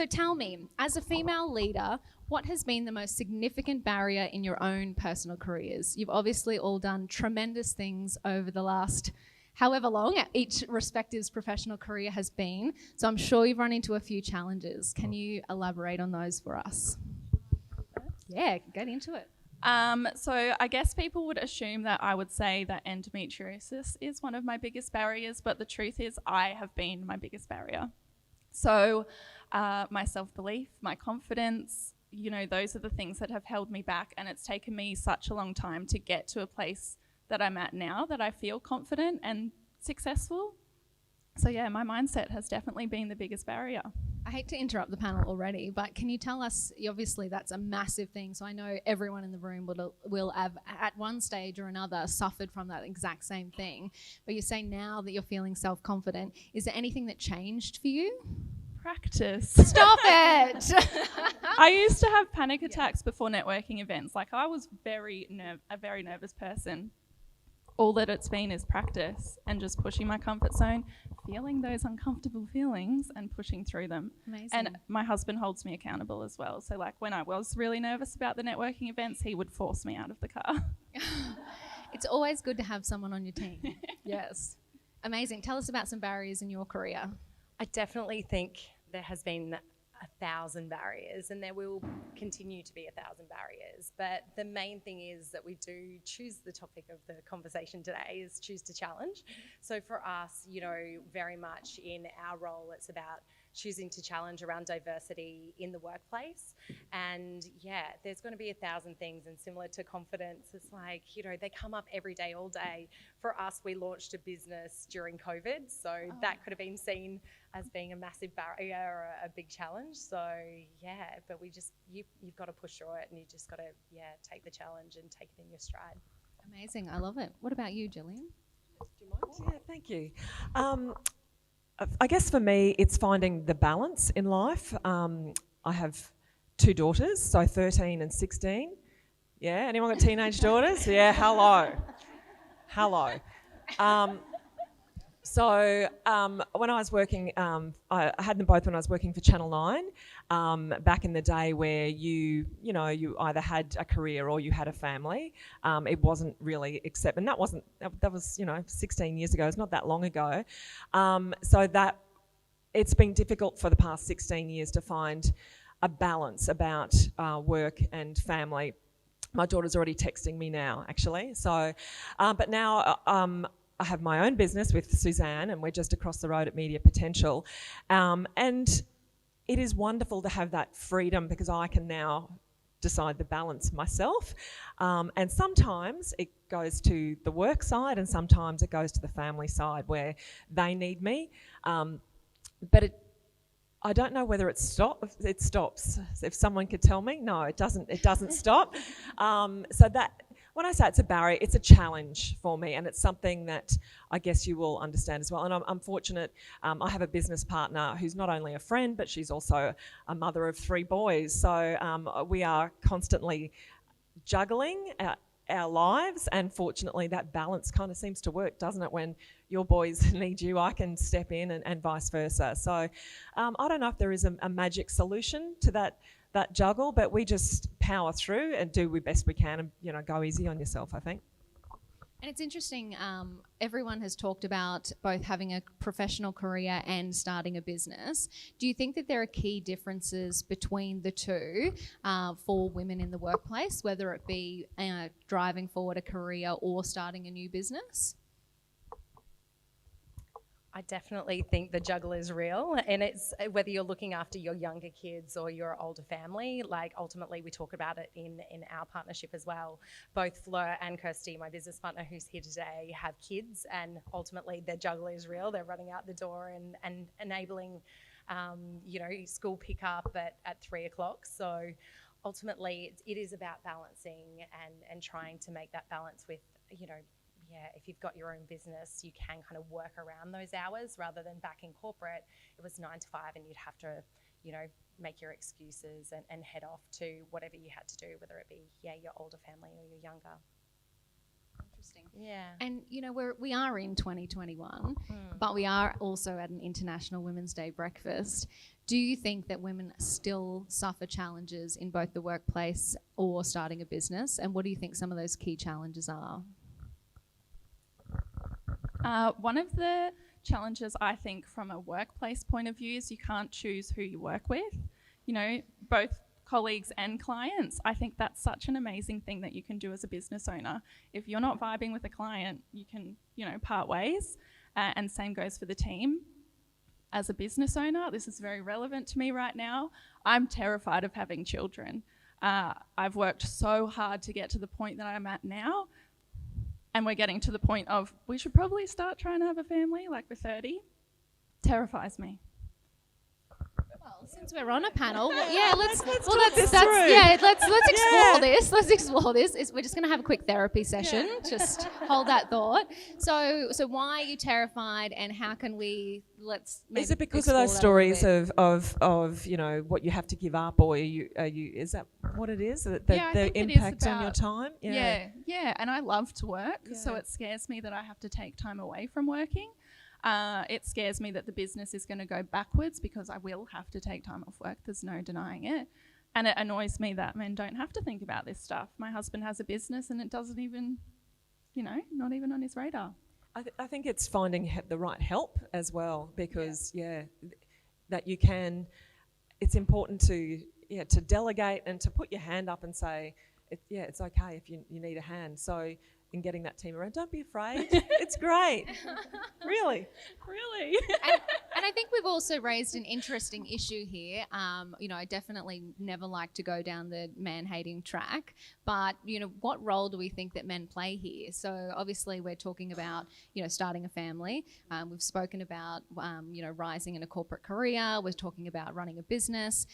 So tell me, as a female leader, what has been the most significant barrier in your own personal careers? You've obviously all done tremendous things over the last however long each respective's professional career has been. So I'm sure you've run into a few challenges. Can you elaborate on those for us? Yeah, get into it. So I guess people would assume that I would say that endometriosis is one of my biggest barriers, but the truth is I have been my biggest barrier. So my self-belief, my confidence, those are the things that have held me back, and it's taken me such a long time to get to a place that I'm at now that I feel confident and successful. So yeah, my mindset has definitely been the biggest barrier. I hate to interrupt the panel already, but can you tell us, obviously that's a massive thing, so I know everyone in the room will have at one stage or another suffered from that exact same thing, but you say now that you're feeling self-confident, is there anything that changed for you? Practice. Stop it! I used to have panic attacks before networking events. Like, I was a very nervous person. All that it's been is practice and just pushing my comfort zone, feeling those uncomfortable feelings and pushing through them. Amazing. And my husband holds me accountable as well. So like when I was really nervous about the networking events, he would force me out of the car. It's always good to have someone on your team. Yes. Amazing. Tell us about some barriers in your career. I definitely think there has been 1,000 barriers, and there will continue to be 1,000 barriers. But the main thing is that we do choose the topic of the conversation today is choose to challenge. So for us, very much in our role, it's about choosing to challenge around diversity in the workplace. And yeah, there's going to be 1,000 things, and similar to confidence, it's like, they come up every day, all day. For us, we launched a business during COVID, so that could have been seen as being a massive barrier or a big challenge. So yeah, but you've got to push through it, and you just got to take the challenge and take it in your stride. Amazing. I love it. What about you, Gillian? Do you mind? Yeah, thank you. I guess for me, it's finding the balance in life. I have 2 daughters, so 13 and 16. Yeah, anyone got teenage daughters? Yeah, hello. So when I was working, I had them both when I was working for Channel 9, back in the day where you either had a career or you had a family. It wasn't really and that was 16 years ago. It's not that long ago. So that it's been difficult for the past 16 years to find a balance about work and family. My daughter's already texting me now, actually. So, but now I have my own business with Suzanne, and we're just across the road at Media Potential. And it is wonderful to have that freedom because I can now decide the balance myself. And sometimes it goes to the work side and sometimes it goes to the family side where they need me. But I don't know whether it stops. If someone could tell me, no, it doesn't stop. So that, when I say it's a barrier, it's a challenge for me, and it's something that I guess you will understand as well. And I'm fortunate, I have a business partner who's not only a friend, but she's also a mother of 3 boys. So we are constantly juggling our lives, and fortunately that balance kind of seems to work, doesn't it? When your boys need you, I can step in and vice versa. So I don't know if there is a magic solution to that juggle, but we just power through and do the best we can and go easy on yourself, I think. And it's interesting, everyone has talked about both having a professional career and starting a business. Do you think that there are key differences between the two for women in the workplace, whether it be driving forward a career or starting a new business? I definitely think the juggle is real, and it's whether you're looking after your younger kids or your older family. Like, ultimately we talk about it in our partnership as well. Both Fleur and Kirsty, my business partner who's here today, have kids, and ultimately their juggle is real. They're running out the door and enabling school pickup at 3 o'clock. So ultimately it is about balancing and trying to make that balance with, if you've got your own business, you can kind of work around those hours, rather than back in corporate, it was 9 to 5 and you'd have to, make your excuses and head off to whatever you had to do, whether it be, your older family or your younger. Interesting. Yeah. And, we are in 2021, but we are also at an International Women's Day breakfast. Do you think that women still suffer challenges in both the workplace or starting a business? And what do you think some of those key challenges are? One of the challenges, I think, from a workplace point of view is you can't choose who you work with. You know, both colleagues and clients. I think that's such an amazing thing that you can do as a business owner. If you're not vibing with a client, you can, part ways. And same goes for the team. As a business owner, this is very relevant to me right now. I'm terrified of having children. I've worked so hard to get to the point that I'm at now. And we're getting to the point of we should probably start trying to have a family, like we're 30. Terrifies me. Well, since we're on a panel, let's explore this. Let's explore this. We're just going to have a quick therapy session. Yeah. Just hold that thought. So why are you terrified, and how can we Is it because of those stories of what you have to give up, or are you? Is that what it is? The impact on your time. Yeah. And I love to work, so it scares me that I have to take time away from working. It scares me that the business is going to go backwards because I will have to take time off work. There's no denying it. And it annoys me that men don't have to think about this stuff. My husband has a business and it doesn't even, not even on his radar. I think it's finding the right help as well, because, that you can, it's important to delegate and to put your hand up and say, it's okay if you need a hand. So in getting that team around, don't be afraid. It's great. Really. And I think we've also raised an interesting issue here. I definitely never like to go down the man-hating track, but, what role do we think that men play here? So obviously we're talking about, starting a family. We've spoken about, rising in a corporate career. We're talking about running a business.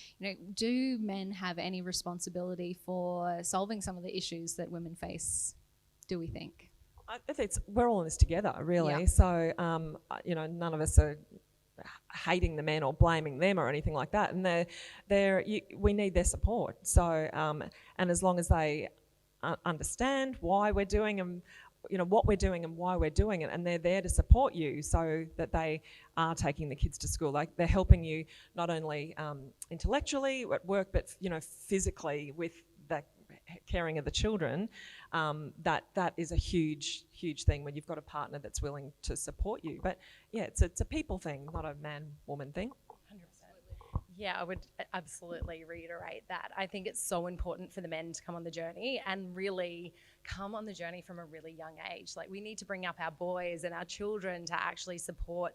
Do men have any responsibility for solving some of the issues that women face? Do we think? We're all in this together, really. Yeah. So, none of us are hating the men or blaming them or anything like that. And we need their support. So, and as long as they understand why we're doing and what we're doing and why we're doing it, and they're there to support you, so that they are taking the kids to school. Like, they're helping you not only intellectually at work, but physically with the caring of the children. That is a huge thing when you've got a partner that's willing to support you. But it's a people thing, not a man-woman thing. 100%. Yeah, I would absolutely reiterate that. I think it's so important for the men to come on the journey and really come on the journey from a really young age. Like, we need to bring up our boys and our children to actually support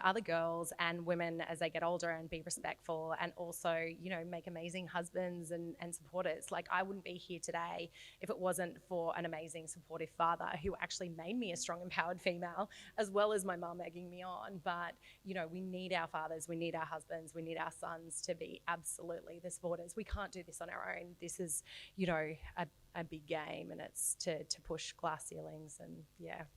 other girls and women as they get older, and be respectful, and also, make amazing husbands and supporters. Like, I wouldn't be here today if it wasn't for an amazing supportive father who actually made me a strong, empowered female, as well as my mum egging me on. But, we need our fathers, we need our husbands, we need our sons to be absolutely the supporters. We can't do this on our own. This is, a big game, and it's to push glass ceilings, and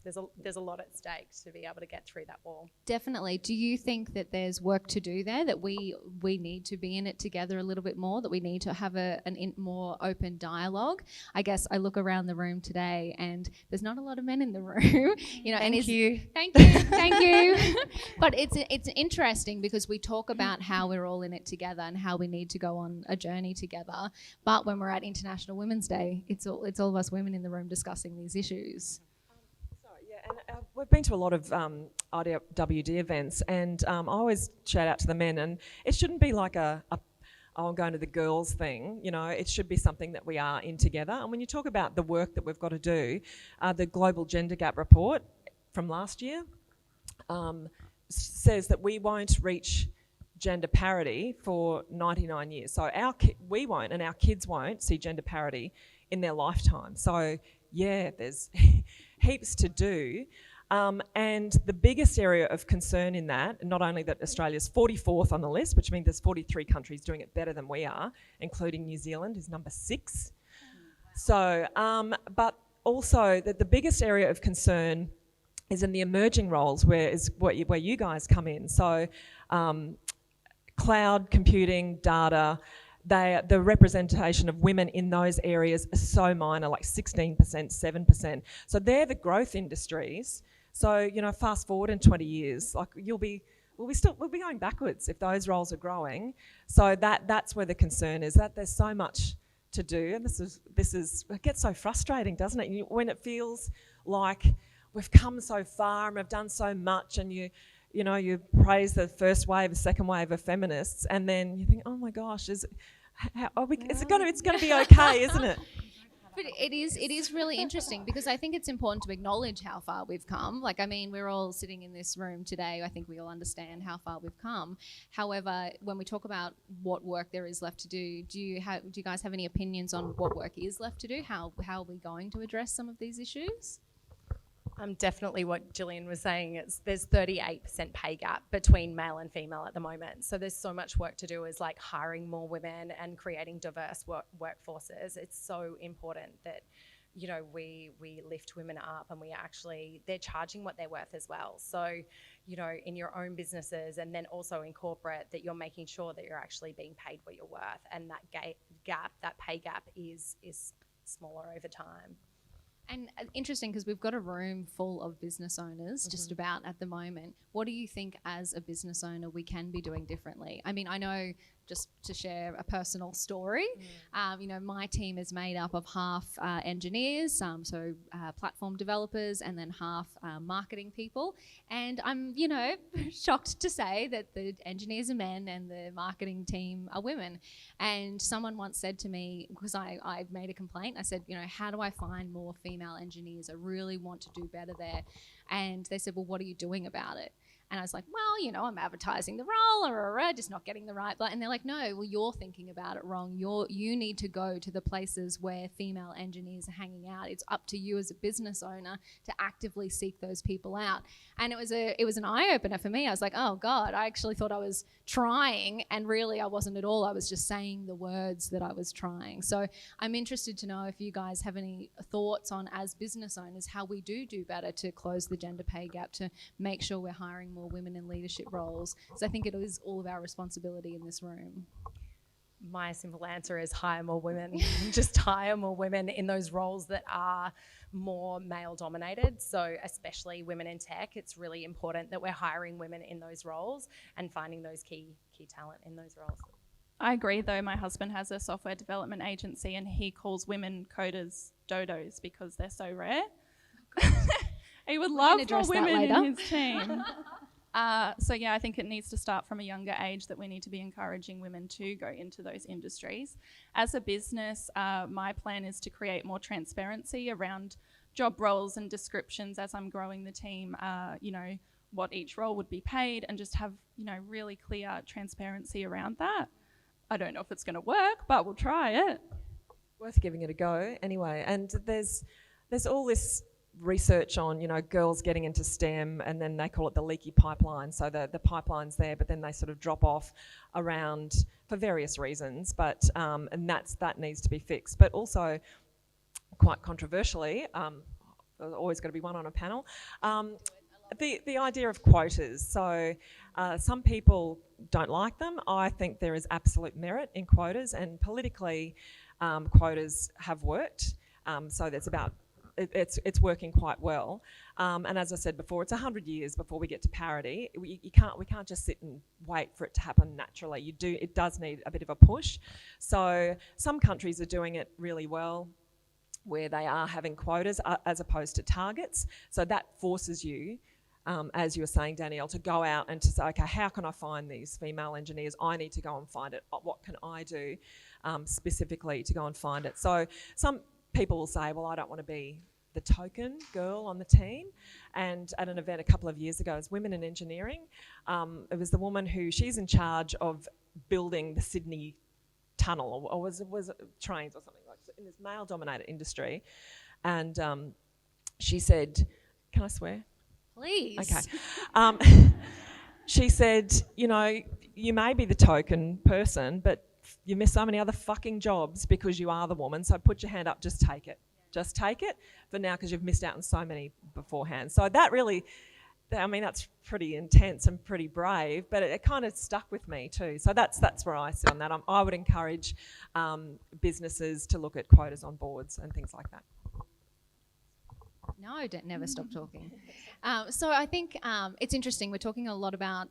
there's a lot at stake to be able to get through that wall. Definitely. Do you think that there's work to do there, that we need to be in it together a little bit more, that we need to have a more open dialogue? I guess I look around the room today and there's not a lot of men in the room. Thank you. But it's interesting because we talk about how we're all in it together and how we need to go on a journey together. But when we're at International Women's Day, it's all of us women in the room discussing these issues. And we've been to a lot of IWD events, and I always shout out to the men, and it shouldn't be like I'm going to the girls thing. It should be something that we are in together. And when you talk about the work that we've got to do, the Global Gender Gap Report from last year says that we won't reach gender parity for 99 years. So we won't, and our kids won't see gender parity in their lifetime. So there's heaps to do. And the biggest area of concern in that, not only that Australia's 44th on the list, which means there's 43 countries doing it better than we are, including New Zealand is number 6. So, but also that the biggest area of concern is in the emerging roles, where you guys come in. So, cloud computing, data, the representation of women in those areas is so minor, like 16%, 7%. So they're the growth industries. So, fast forward in 20 years, like, you'll be we'll be going backwards if those roles are growing. So that's where the concern is, that there's so much to do, and this is it gets so frustrating, doesn't it? When it feels like we've come so far and we've done so much, and you praise the first wave, the second wave of feminists, and then you think, oh my gosh, it's going to be okay, isn't it? But it is really interesting, because I think it's important to acknowledge how far we've come. Like, I mean, we're all sitting in this room today. I think we all understand how far we've come. However, when we talk about what work there is left to do you guys have any opinions on what work is left to do? How are we going to address some of these issues? Definitely what Gillian was saying is there's 38% pay gap between male and female at the moment. So there's so much work to do, is like hiring more women and creating diverse workforces. It's so important that, we lift women up, and they're charging what they're worth as well. So, in your own businesses and then also in corporate, that you're making sure that you're actually being paid what you're worth, and that pay gap is smaller over time. And interesting, because we've got a room full of business owners just about at the moment. What do you think as a business owner we can be doing differently? I mean, I know, just to share a personal story, my team is made up of half engineers, platform developers, and then half marketing people. And I'm, shocked to say that the engineers are men and the marketing team are women. And someone once said to me, because I made a complaint, I said, how do I find more female engineers? I really want to do better there. And they said, well, what are you doing about it? And I was like, well, I'm advertising the role, just not getting the right. And they're like, no, well, you're thinking about it wrong. You need to go to the places where female engineers are hanging out. It's up to you as a business owner to actively seek those people out. And it was an eye-opener for me. I was like, oh, God, I actually thought I was trying, and really I wasn't at all. I was just saying the words that I was trying. So I'm interested to know if you guys have any thoughts on, as business owners, how we do better to close the gender pay gap, to make sure we're hiring more women in leadership roles, because I think it is all of our responsibility in this room. My simple answer is hire more women. Just hire more women in those roles that are more male dominated. So especially women in tech, it's really important that we're hiring women in those roles and finding those key talent in those roles. I agree, though. My husband has a software development agency, and he calls women coders dodos because they're so rare. He would love more women in his team. I think it needs to start from a younger age, that we need to be encouraging women to go into those industries. As a business, my plan is to create more transparency around job roles and descriptions as I'm growing the team, what each role would be paid, and just have, really clear transparency around that. I don't know if it's going to work, but we'll try it. Worth giving it a go anyway. And there's all this research on, girls getting into STEM, and then they call it the leaky pipeline. So the pipeline's there, but then they sort of drop off around for various reasons. But and that needs to be fixed. But also, quite controversially, there's always got to be one on a panel. The idea of quotas. So some people don't like them. I think there is absolute merit in quotas, and politically, quotas have worked. So that's about. It's working quite well, and as I said before, it's 100 years before we get to parity. We can't just sit and wait for it to happen naturally. It does need a bit of a push. So some countries are doing it really well, where they are having quotas as opposed to targets. So that forces you, as you were saying, Danielle, to go out and to say, okay, how can I find these female engineers? I need to go and find it. What can I do specifically to go and find it? So some people will say, well, I don't want to be the token girl on the team. And at an event a couple of years ago, it was Women in Engineering. It was the woman she's in charge of building the Sydney Tunnel, or was it trains or something like that, in this male-dominated industry. And she said, can I swear? Please. Okay. She said, you may be the token person, but you miss so many other fucking jobs because you are the woman. So put your hand up, just take it. Just take it for now, because you've missed out on so many beforehand. So that really, that's pretty intense and pretty brave, but it kind of stuck with me too. So that's where I sit on that. I would encourage businesses to look at quotas on boards and things like that. No, don't never stop talking. So I think it's interesting. We're talking a lot about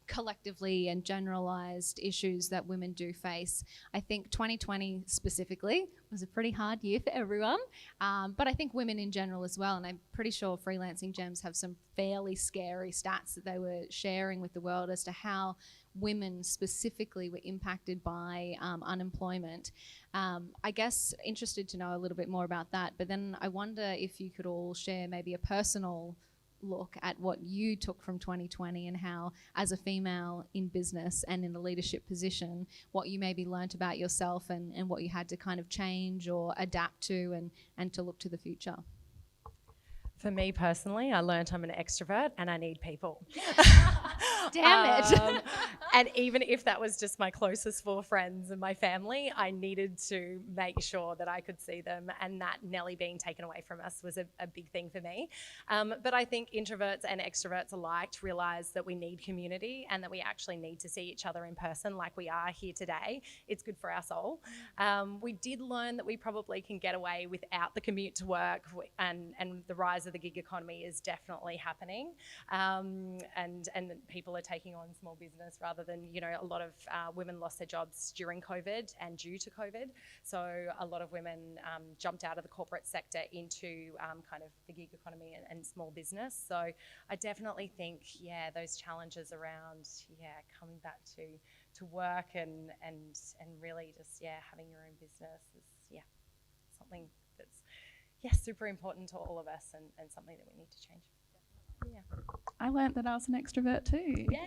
collectively and generalised issues that women do face. I think 2020 specifically was a pretty hard year for everyone, but I think women in general as well. And I'm pretty sure Freelancing Gems have some fairly scary stats that they were sharing with the world as to how women specifically were impacted by unemployment. I guess interested to know a little bit more about that, but then I wonder if you could all share maybe a personal look at what you took from 2020 and how, as a female in business and in a leadership position, what you maybe learnt about yourself and what you had to kind of change or adapt to and to look to the future. For me personally, I learned I'm an extrovert and I need people. Damn it. And even if that was just my closest 4 friends and my family, I needed to make sure that I could see them, and that Nelly being taken away from us was a big thing for me. But I think introverts and extroverts alike realise that we need community and that we actually need to see each other in person like we are here today. It's good for our soul. We did learn that we probably can get away without the commute to work, and the rise of the gig economy is definitely happening, and people are taking on small business rather than, a lot of women lost their jobs during COVID and due to COVID. So a lot of women jumped out of the corporate sector into kind of the gig economy and small business. So I definitely think, those challenges around, coming back to work and really just, having your own business is, something that's, super important to all of us and something that we need to change. Yeah. I learnt that I was an extrovert too. Yeah.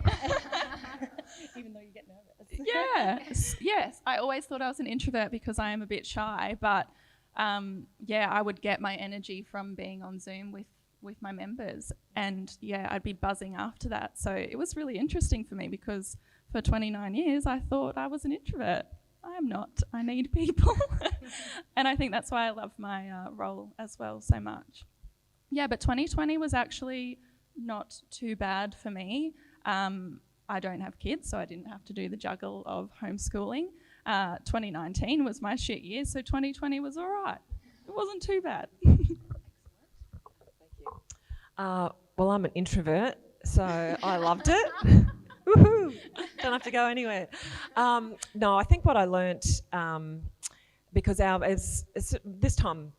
Even though you get nervous. Yes. I always thought I was an introvert because I am a bit shy, but I would get my energy from being on Zoom with my members, and I'd be buzzing after that. So it was really interesting for me because for 29 years I thought I was an introvert. I am not. I need people. And I think that's why I love my role as well so much. But 2020 was actually not too bad for me. I don't have kids, so I didn't have to do the juggle of homeschooling. 2019 was my shit year, so 2020 was all right. It wasn't too bad. Thank you. Well, I'm an introvert, so I loved it. Woohoo! Don't have to go anywhere. No, I think what I learnt, because this time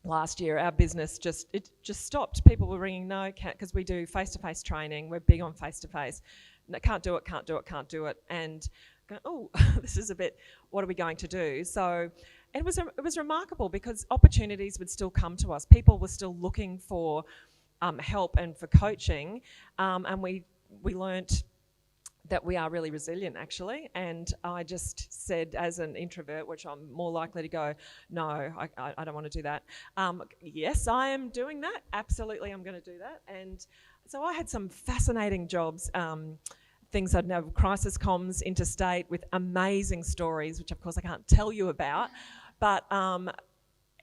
last year, our business just stopped. People were ringing, because we do face-to-face training. We're big on face-to-face. No, can't do it. And going, oh, this is a bit, what are we going to do? So it was remarkable because opportunities would still come to us. People were still looking for help and for coaching, and we learnt that we are really resilient, actually. And I just said, as an introvert, which I'm more likely to go, no, I don't want to do that. Yes, I am doing that. Absolutely, I'm going to do that. And so I had some fascinating jobs, things I'd know, crisis comms, interstate, with amazing stories, which of course I can't tell you about. But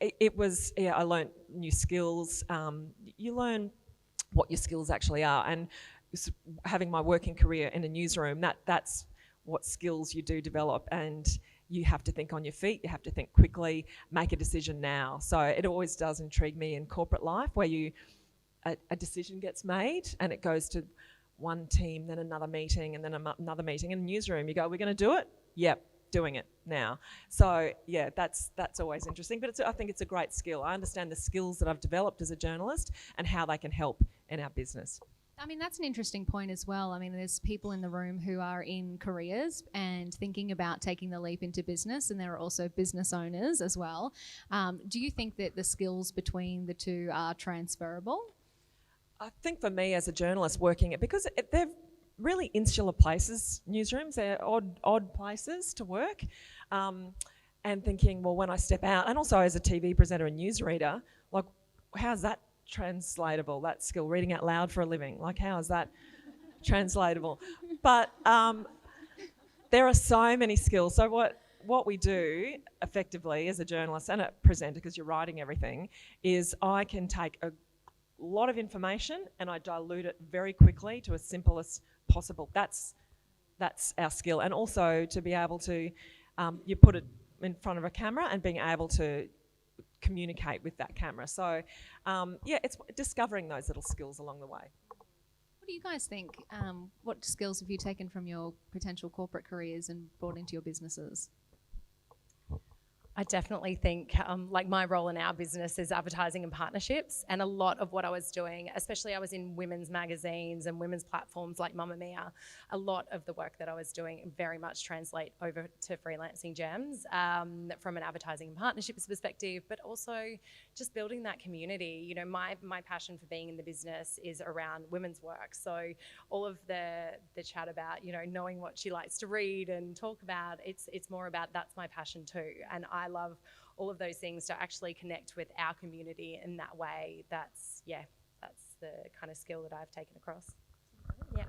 it was, I learnt new skills. You learn what your skills actually are. And having my working career in a newsroom, that's what skills you do develop, and you have to think on your feet, you have to think quickly, make a decision now. So it always does intrigue me in corporate life where a decision gets made and it goes to one team, then another meeting, and then another meeting. In a newsroom, you go, we're going to do it? Yep, doing it now. So that's always interesting, but I think it's a great skill. I understand the skills that I've developed as a journalist and how they can help in our business. I mean, that's an interesting point as well. I mean, there's people in the room who are in careers and thinking about taking the leap into business, and there are also business owners as well. Do you think that the skills between the two are transferable? I think for me as a journalist working it, because they're really insular places, newsrooms, they're odd places to work, and thinking, well, when I step out, and also as a TV presenter and newsreader, like, how's that translatable, that skill, reading out loud for a living? Like, how is that translatable? But there are so many skills. So what we do effectively as a journalist and a presenter, because you're writing everything, is I can take a lot of information and I dilute it very quickly to as simple as possible. That's our skill. And also to be able to, you put it in front of a camera and being able to communicate with that camera. So, it's discovering those little skills along the way. What do you guys think? What skills have you taken from your potential corporate careers and brought into your businesses? I definitely think like my role in our business is advertising and partnerships, and a lot of what I was doing, especially I was in women's magazines and women's platforms like Mamma Mia, a lot of the work that I was doing very much translate over to freelancing gems from an advertising and partnerships perspective, but also just building that community. You know, my passion for being in the business is around women's work. So all of the chat about, you know, knowing what she likes to read and talk about, it's more about that's my passion too. And I love all of those things to actually connect with our community in that way. That's the kind of skill that I've taken across. Yeah.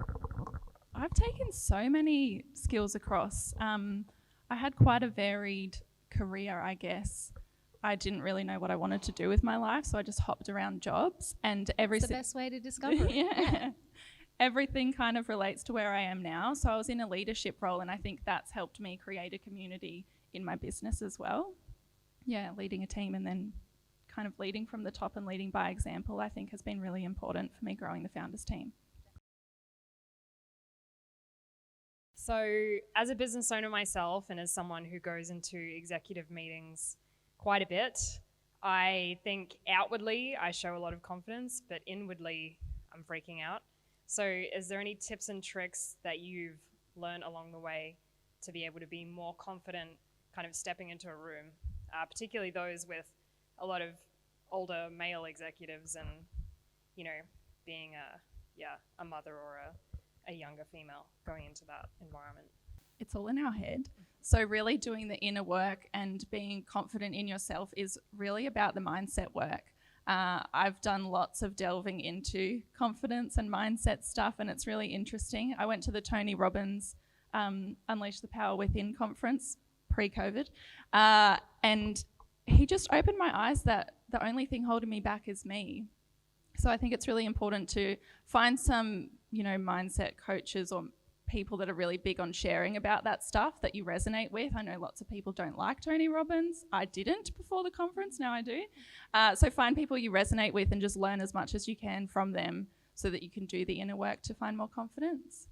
I've taken so many skills across. I had quite a varied career, I guess. I didn't really know what I wanted to do with my life, so I just hopped around jobs, and It's the best way to discover it. yeah. Everything kind of relates to where I am now. So I was in a leadership role, and I think that's helped me create a community in my business as well. Yeah, leading a team and then kind of leading from the top and leading by example, I think has been really important for me growing the founders team. So as a business owner myself, and as someone who goes into executive meetings quite a bit, I think outwardly I show a lot of confidence, but inwardly I'm freaking out. So is there any tips and tricks that you've learned along the way to be able to be more confident kind of stepping into a room, particularly those with a lot of older male executives and, you know, being a mother or a younger female going into that environment? It's all in our head. So really doing the inner work and being confident in yourself is really about the mindset work. I've done lots of delving into confidence and mindset stuff, and it's really interesting. I went to the Tony Robbins Unleash the Power Within conference pre-COVID, and he just opened my eyes that the only thing holding me back is me. So I think it's really important to find some, you know, mindset coaches or people that are really big on sharing about that stuff that you resonate with. I know lots of people don't like Tony Robbins. I didn't before the conference, now I do. So find people you resonate with and just learn as much as you can from them so that you can do the inner work to find more confidence.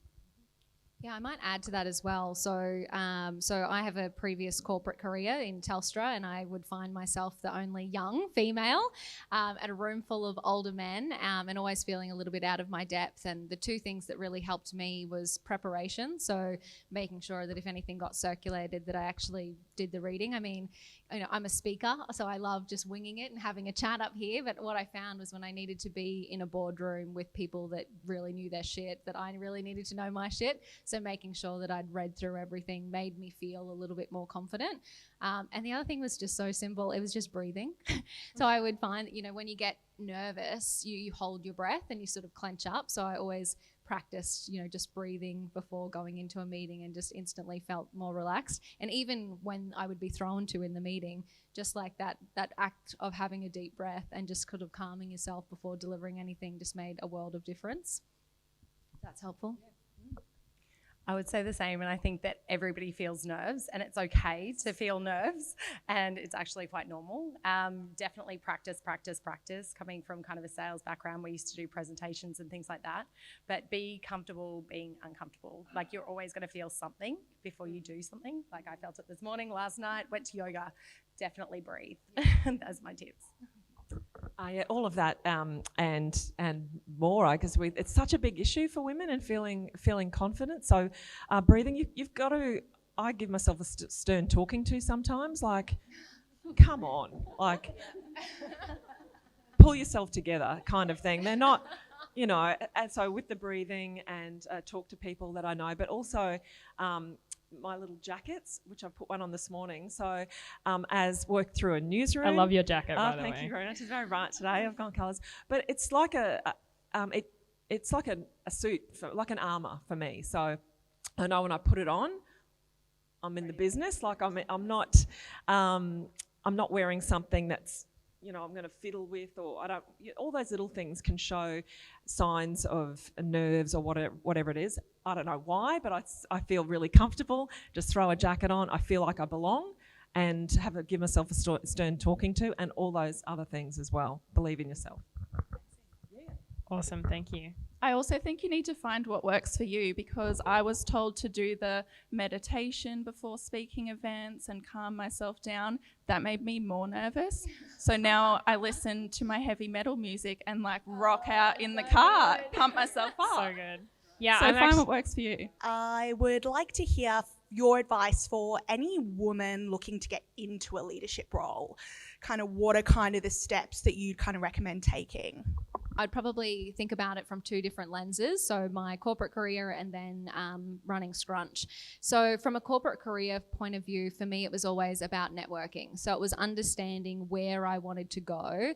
Yeah, I might add to that as well. So I have a previous corporate career in Telstra, and I would find myself the only young female at a room full of older men, and always feeling a little bit out of my depth. And the two things that really helped me was preparation. So making sure that if anything got circulated, that I actually did the reading. I mean, you know, I'm a speaker, so I love just winging it and having a chat up here. But what I found was when I needed to be in a boardroom with people that really knew their shit, that I really needed to know my shit. So making sure that I'd read through everything made me feel a little bit more confident. And the other thing was just so simple. It was just breathing. So I would find that, you know, when you get nervous, you hold your breath and you sort of clench up. So I always practiced, you know, just breathing before going into a meeting and just instantly felt more relaxed. And even when I would be thrown to in the meeting, just like that act of having a deep breath and just kind of calming yourself before delivering anything just made a world of difference. That's helpful. Yeah. I would say the same, and I think that everybody feels nerves, and it's okay to feel nerves, and it's actually quite normal. Definitely practice. Coming from kind of a sales background, we used to do presentations and things like that, but be comfortable being uncomfortable. Like, you're always going to feel something before you do something. Like, I felt it this morning, last night, went to yoga. Definitely breathe. That's my tips. Yeah, all of that and more, because it's such a big issue for women and feeling confident. So breathing, you've got to. I give myself a stern talking to sometimes. Like, come on, like, pull yourself together, kind of thing. They're not, you know. And so with the breathing and talk to people that I know, but also. My little jackets, which I put one on this morning. So as worked through a newsroom. I love your jacket, by the way. Thank you very much. It's very bright today. I've gone colours. But it's like it's like a suit, like an armour for me. So I know when I put it on, I'm in the business. Like I'm not wearing something that's, you know, I'm going to fiddle with, or I don't. All those little things can show signs of nerves or whatever it is. I don't know why, but I feel really comfortable. Just throw a jacket on. I feel like I belong, and give myself a stern talking to, and all those other things as well. Believe in yourself. Awesome, thank you. I also think you need to find what works for you, because I was told to do the meditation before speaking events and calm myself down. That made me more nervous. So now I listen to my heavy metal music and like rock out in the car, pump myself up. So good. Yeah, So find what works for you. I would like to hear your advice for any woman looking to get into a leadership role. Kind of what are kind of the steps that you'd kind of recommend taking? I'd probably think about it from two different lenses. So my corporate career and then running Scrunch. So from a corporate career point of view, for me, it was always about networking. So it was understanding where I wanted to go,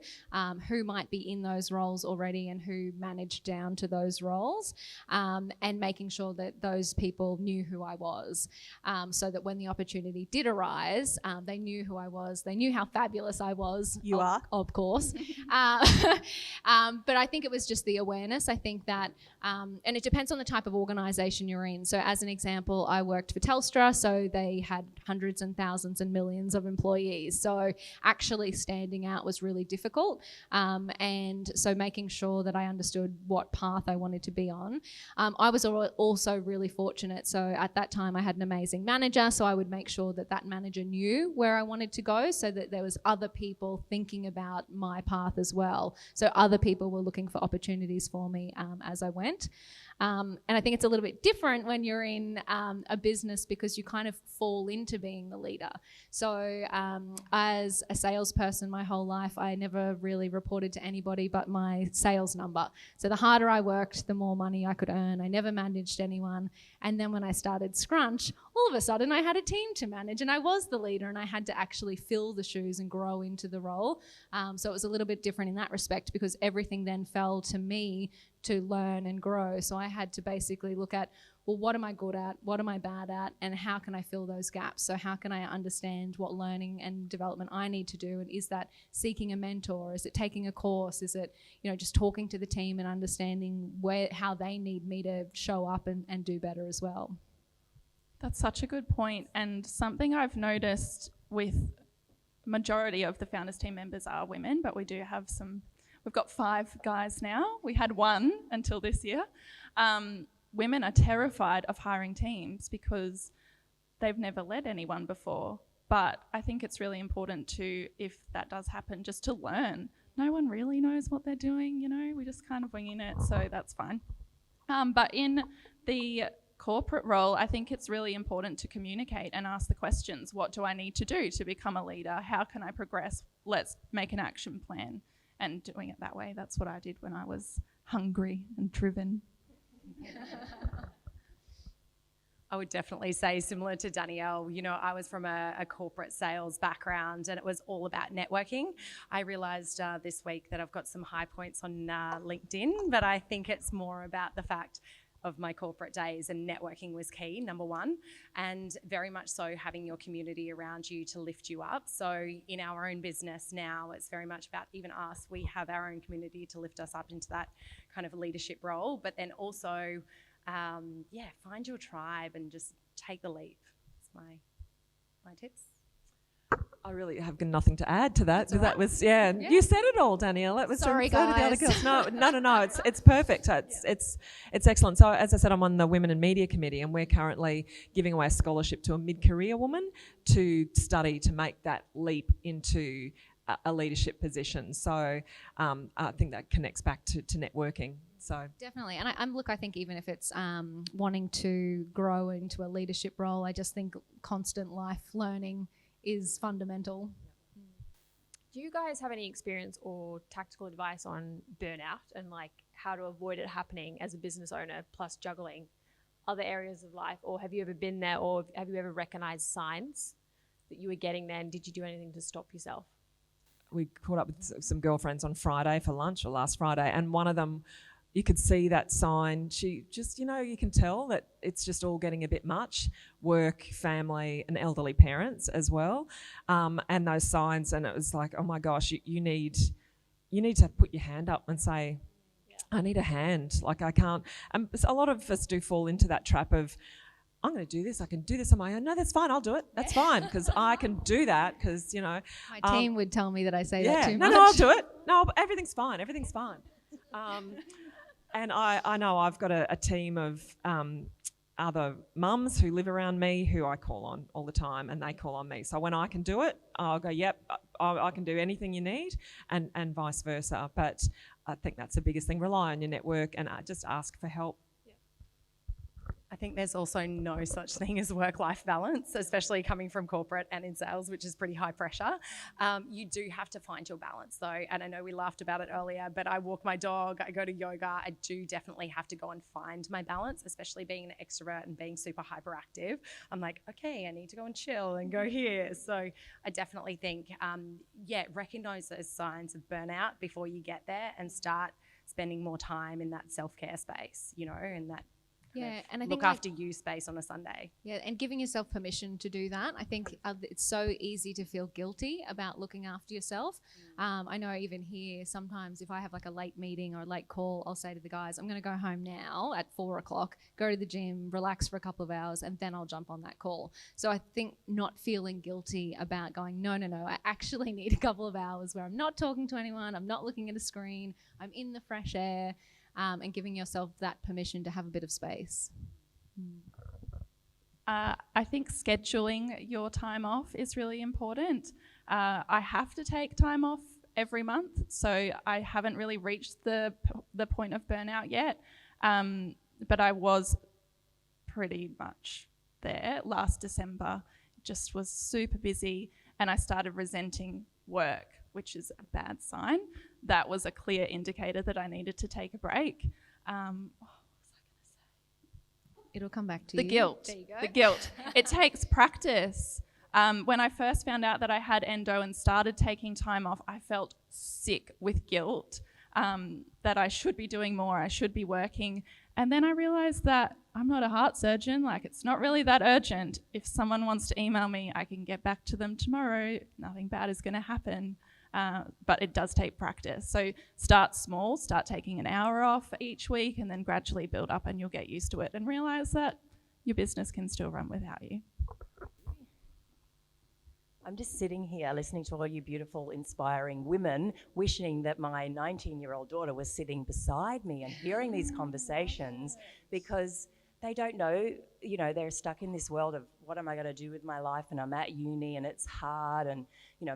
who might be in those roles already and who managed down to those roles, and making sure that those people knew who I was, so that when the opportunity did arise, they knew who I was. They knew how fabulous I was. You are? Of course. But I think it was just the awareness. I think that, and it depends on the type of organisation you're in. So as an example, I worked for Telstra, so they had hundreds and thousands and millions of employees. So actually standing out was really difficult. And so making sure that I understood what path I wanted to be on. I was also really fortunate. So at that time I had an amazing manager, so I would make sure that that manager knew where I wanted to go, so that there was other people thinking about my path as well. So other people were looking for opportunities for me as I went. And I think it's a little bit different when you're in a business, because you kind of fall into being the leader. So as a salesperson my whole life, I never really reported to anybody but my sales number. So the harder I worked, the more money I could earn. I never managed anyone. And then when I started Scrunch, all of a sudden I had a team to manage, and I was the leader, and I had to actually fill the shoes and grow into the role. So it was a little bit different in that respect, because everything then fell to me to learn and grow. So I had to basically look at, well, what am I good at? What am I bad at? And how can I fill those gaps? So how can I understand what learning and development I need to do? And is that seeking a mentor? Is it taking a course? Is it, just talking to the team and understanding how they need me to show up and do better as well? That's such a good point. And something I've noticed with majority of the Founders team members are women, but we do have we've got 5 guys now. We had 1 until this year. Women are terrified of hiring teams because they've never led anyone before. But I think it's really important to, if that does happen, just to learn. No one really knows what they're doing, we're just kind of winging it, so that's fine. But in the corporate role, I think it's really important to communicate and ask the questions. What do I need to do to become a leader? How can I progress? Let's make an action plan. And doing it that way, that's what I did when I was hungry and driven. I would definitely say, similar to Danielle, I was from a corporate sales background, and it was all about networking. I realised this week that I've got some high points on LinkedIn, but I think it's more about the fact of my corporate days, and networking was key, number one, and very much so having your community around you to lift you up. So in our own business now, it's very much about even us. We have our own community to lift us up into that kind of leadership role, but then also, find your tribe and just take the leap. That's my tips. I really have nothing to add to that. That's That all was, you said it all, Danielle. It was Sorry, so did the other guys. girls. No. It's perfect. It's excellent. So as I said, I'm on the Women in Media Committee, and we're currently giving away a scholarship to a mid-career woman to study to make that leap into a leadership position. So I think that connects back to networking. So Definitely. And I think even if it's wanting to grow into a leadership role, I just think constant life learning is fundamental. Do you guys have any experience or tactical advice on burnout and how to avoid it happening as a business owner, plus juggling other areas of life? Or have you ever been there, or have you ever recognized signs that you were getting there, and did you do anything to stop yourself? we caught up with some girlfriends on Friday for lunch, or last Friday, and one of them, you could see that sign. She just, you can tell that it's just all getting a bit much. Work, family, and elderly parents as well. And those signs, and it was like, oh my gosh, you need to put your hand up and say, I need a hand. Like I can't. A lot of us do fall into that trap of, I'm going to do this. I can do this on my own. No, that's fine. I'll do it. That's fine because I can do that because, My team would tell me that I say that too no, much. No, I'll do it. No, everything's fine. Everything's fine. And I know I've got a team of other mums who live around me who I call on all the time, and they call on me. So when I can do it, I'll go, yep, I can do anything you need, and vice versa. But I think that's the biggest thing. Rely on your network and just ask for help. I think there's also no such thing as work-life balance, especially coming from corporate and in sales, which is pretty high pressure. You do have to find your balance though. And I know we laughed about it earlier, but I walk my dog, I go to yoga. I do definitely have to go and find my balance, especially being an extrovert and being super hyperactive. I'm like, okay, I need to go and chill and go here. So I definitely think, recognize those signs of burnout before you get there and start spending more time in that self-care space, and that and I think look after you space on a Sunday. Yeah, and giving yourself permission to do that. I think it's so easy to feel guilty about looking after yourself. I know even here, sometimes if I have like a late meeting or a late call, I'll say to the guys, I'm going to go home now at 4:00, go to the gym, relax for a couple of hours, and then I'll jump on that call. So I think not feeling guilty about going, no, I actually need a couple of hours where I'm not talking to anyone, I'm not looking at a screen, I'm in the fresh air. And giving yourself that permission to have a bit of space. I think scheduling your time off is really important. I have to take time off every month, so I haven't really reached the point of burnout yet. But I was pretty much there last December. Just was super busy, and I started resenting work, which is a bad sign. That was a clear indicator that I needed to take a break. What was I going to say? It'll come back to you. you. Guilt. There you go. The guilt. It takes practice. When I first found out that I had endo and started taking time off, I felt sick with guilt that I should be doing more, I should be working. And then I realized that I'm not a heart surgeon, like it's not really that urgent. If someone wants to email me, I can get back to them tomorrow. Nothing bad is going to happen. But it does take practice. So start small, start taking an hour off each week, and then gradually build up, and you'll get used to it and realize that your business can still run without you. I'm just sitting here listening to all you beautiful, inspiring women, wishing that my 19-year-old daughter was sitting beside me and hearing these conversations, because they don't know, they're stuck in this world of what am I going to do with my life, and I'm at uni and it's hard, and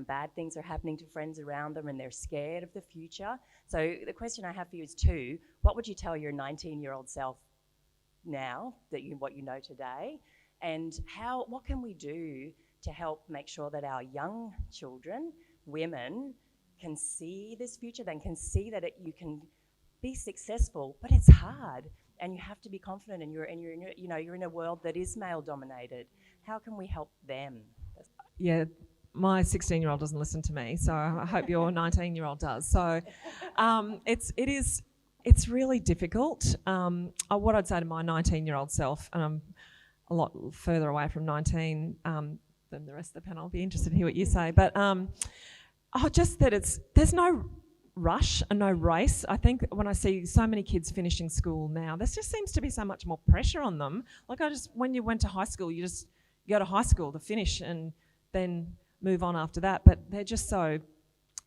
bad things are happening to friends around them, and they're scared of the future. So the question I have for you is what would you tell your 19-year-old self now that what you know today, and what can we do to help make sure that our young children, women, can see this future, then can see that you can be successful, but it's hard. And you have to be confident, and you're in a world that is male dominated. How can we help them? Yeah, my 16-year-old doesn't listen to me, so I hope your 19-year-old does. So it's really difficult. What I'd say to my 19-year-old self, and I'm a lot further away from 19 than the rest of the panel. I'll be interested to hear what you say, but just that there's no rush and no race. I think when I see so many kids finishing school now, there just seems to be so much more pressure on them. Like when you went to high school, you go to high school to finish and then move on after that. But they're just so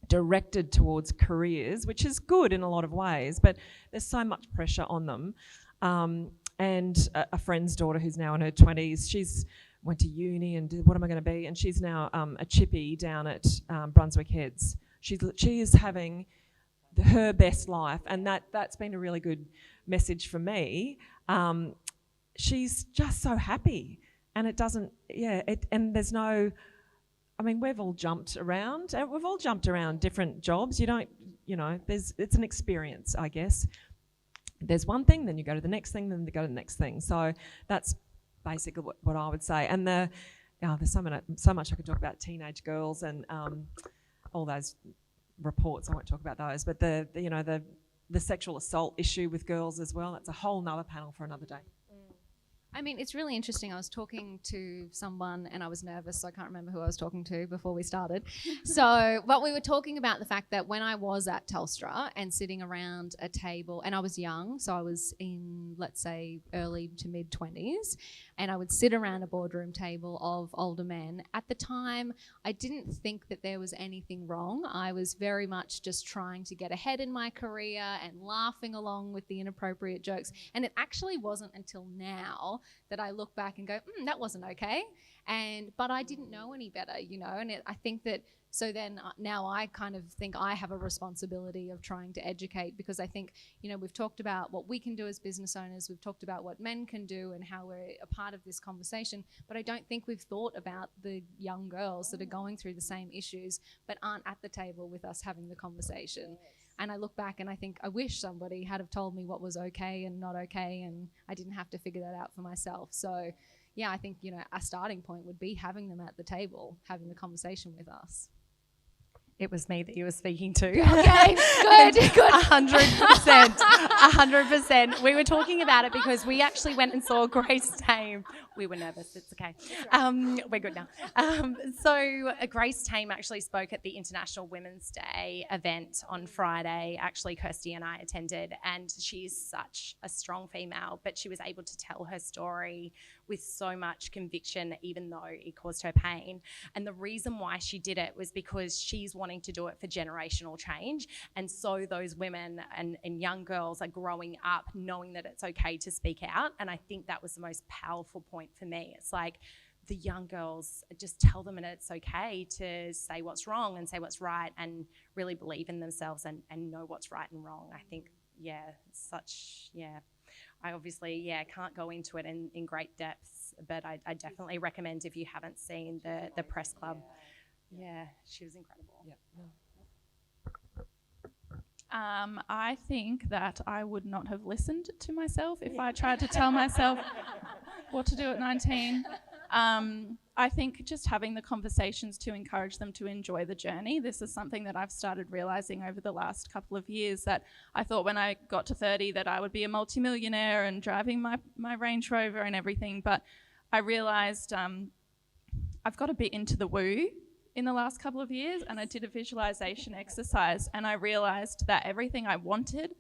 directed towards careers, which is good in a lot of ways, but there's so much pressure on them. And a friend's daughter who's now in her 20s, she's went to uni and did, what am I going to be? And she's now a chippy down at Brunswick Heads. She is having her best life, and that's been a really good message for me. She's just so happy, and and there's no, we've all jumped around. We've all jumped around different jobs. It's an experience, I guess. There's one thing, then you go to the next thing, then you go to the next thing. So that's basically what I would say. And there's so much I could talk about teenage girls and all those reports. I won't talk about those, but the sexual assault issue with girls as well. That's a whole nother panel for another day. I mean, it's really interesting. I was talking to someone and I was nervous, so I can't remember who I was talking to before we started. But we were talking about the fact that when I was at Telstra and sitting around a table, and I was young, so I was in, let's say, early to mid 20s, and I would sit around a boardroom table of older men. At the time, I didn't think that there was anything wrong. I was very much just trying to get ahead in my career and laughing along with the inappropriate jokes. And it actually wasn't until now that I look back and go, that wasn't okay. But I didn't know any better, and I think that, so then now I kind of think I have a responsibility of trying to educate, because I think, we've talked about what we can do as business owners, we've talked about what men can do and how we're a part of this conversation, but I don't think we've thought about the young girls that are going through the same issues but aren't at the table with us having the conversation. And I look back and I think I wish somebody had have told me what was okay and not okay, and I didn't have to figure that out for myself. So, yeah, I think, a starting point would be having them at the table, having the conversation with us. It was me that you were speaking to. Okay, good. 100%. 100%. We were talking about it because we actually went and saw Grace Tame. We were nervous. It's okay. We're good now. So Grace Tame actually spoke at the International Women's Day event on Friday. Actually, Kirsty and I attended, and she's such a strong female, but she was able to tell her story with so much conviction, even though it caused her pain. And the reason why she did it was because she's wanting to do it for generational change. And so those women and young girls are growing up knowing that it's okay to speak out. And I think that was the most powerful point for me. It's like, the young girls, just tell them that it's okay to say what's wrong and say what's right and really believe in themselves and know what's right and wrong. I think, I obviously, can't go into it in great depths, but I definitely recommend, if you haven't seen the press club. Yeah, she was incredible. I think that I would not have listened to myself if I tried to tell myself what to do at 19. I think just having the conversations to encourage them to enjoy the journey. This is something that I've started realising over the last couple of years, that I thought when I got to 30 that I would be a multimillionaire and driving my Range Rover and everything, but I realised I've got a bit into the woo in the last couple of years, and I did a visualisation exercise, and I realised that everything I wanted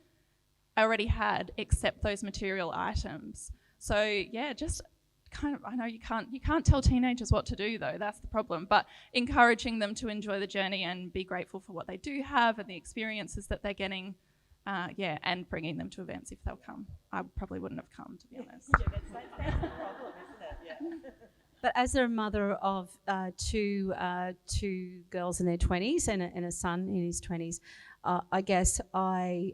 I already had except those material items. So yeah, just kind of, I know you can't tell teenagers what to do though, that's the problem, but encouraging them to enjoy the journey and be grateful for what they do have and the experiences that they're getting, and bringing them to events if they'll come. I probably wouldn't have come, to be honest. That's the problem, isn't it? Yeah. But as a mother of two girls in their 20s and a son in his 20s, I guess I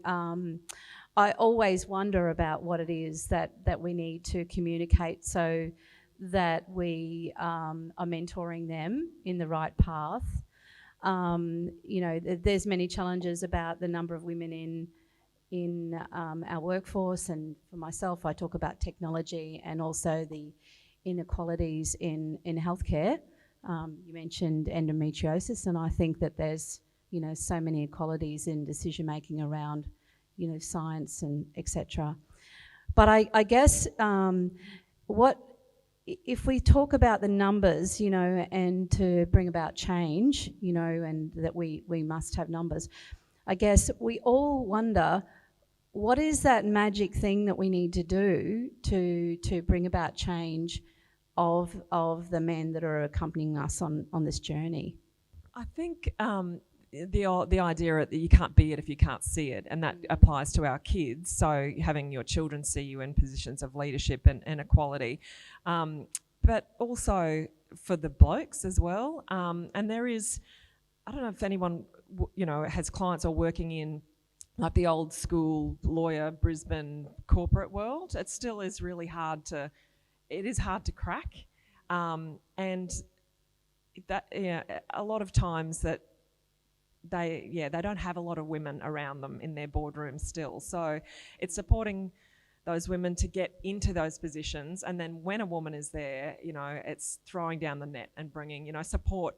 always wonder about what it is that we need to communicate so that we are mentoring them in the right path. There's many challenges about the number of women in our workforce, and for myself, I talk about technology and also the inequalities in healthcare. You mentioned endometriosis, and I think that there's so many inequalities in decision making around science and etc. But I guess what if we talk about the numbers, and to bring about change, and that we must have numbers. I guess we all wonder, what is that magic thing that we need to do to bring about change of the men that are accompanying us on this journey? I think the idea that you can't be it if you can't see it, and that applies to our kids. So having your children see you in positions of leadership and equality, but also for the blokes as well. And there is, I don't know if anyone has clients or working in like the old school lawyer Brisbane corporate world. It still is really hard to. It is hard to crack, and that a lot of times that they don't have a lot of women around them in their boardrooms still. So it's supporting those women to get into those positions, and then when a woman is there, it's throwing down the net and bringing support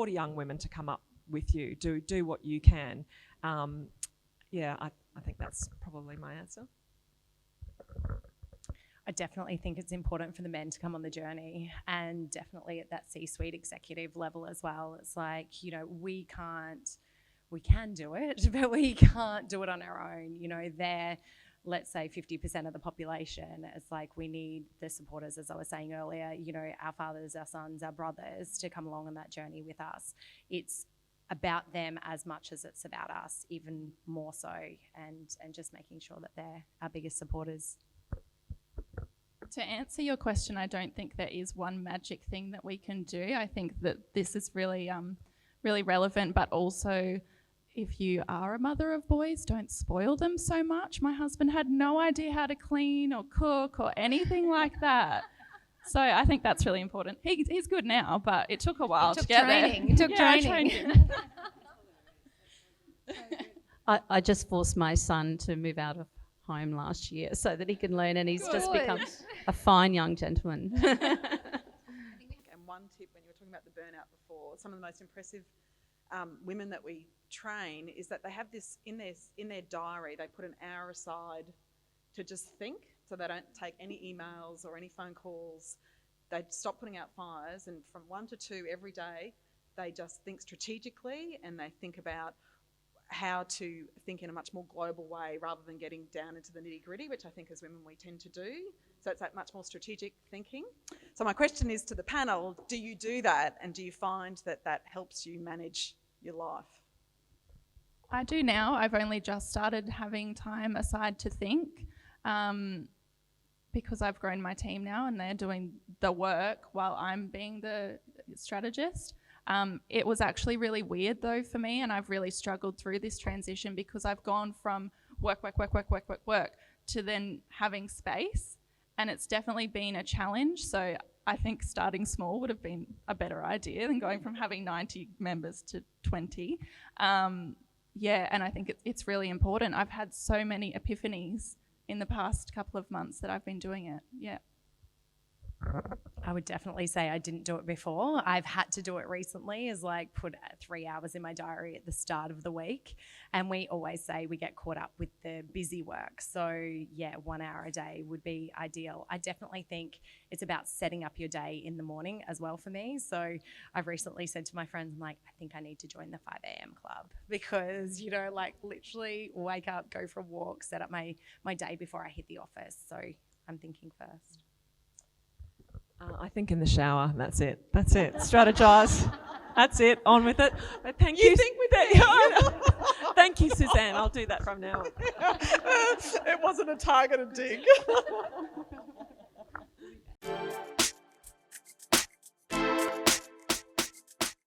young women to come up with you. Do what you can. I think that's probably my answer. I definitely think it's important for the men to come on the journey, and definitely at that C-suite executive level as well. It's like, you know, we can do it, but we can't do it on our own. You know, they're, let's say 50% of the population. It's like we need the supporters, as I was saying earlier, you know, our fathers, our sons, our brothers to come along on that journey with us. It's about them as much as it's about us, even more so, and just making sure that they're our biggest supporters. To answer your question, I don't think there is one magic thing that we can do. I think that this is really, really relevant, but also if you are a mother of boys, don't spoil them so much. My husband had no idea how to clean or cook or anything like that. So I think that's really important. He's good now, but it took a while to get training. there. It took I training. trained him. I just forced my son to move out of home last year so that he can learn, and he's just become a fine young gentleman. And one tip, when you were talking about the burnout before, some of the most impressive women that we train is that they have this in their diary. They put an hour aside to just think, so they don't take any emails or any phone calls. They stop putting out fires, and from 1 to 2 every day, they just think strategically, and they think about how to think in a much more global way rather than getting down into the nitty-gritty, which I think as women we tend to do. So it's that much more strategic thinking. So my question is to the panel, do you do that, and do you find that that helps you manage your life? I do now. I've only just started having time aside to think, because I've grown my team now and they're doing the work while I'm being the strategist. It was actually really weird though for me, and I've really struggled through this transition because I've gone from work to then having space, and it's definitely been a challenge. So I think starting small would have been a better idea than going from having 90 members to 20. Yeah, and I think it's really important. I've had so many epiphanies in the past couple of months that I've been doing it. Yeah. I would definitely say I didn't do it before. I've had to do it recently, is like put 3 hours in my diary at the start of the week. And we always say we get caught up with the busy work. So yeah, 1 hour a day would be ideal. I definitely think it's about setting up your day in the morning as well for me. So I've recently said to my friends, I'm like, I think I need to join the 5 a.m. club because, you know, like literally wake up, go for a walk, set up my day before I hit the office. So I'm thinking first. I think in the shower. That's it. Strategize. That's it. On with it. But thank you. Think with that? Thank you, Suzanne. I'll do that from now on. It wasn't a targeted dig.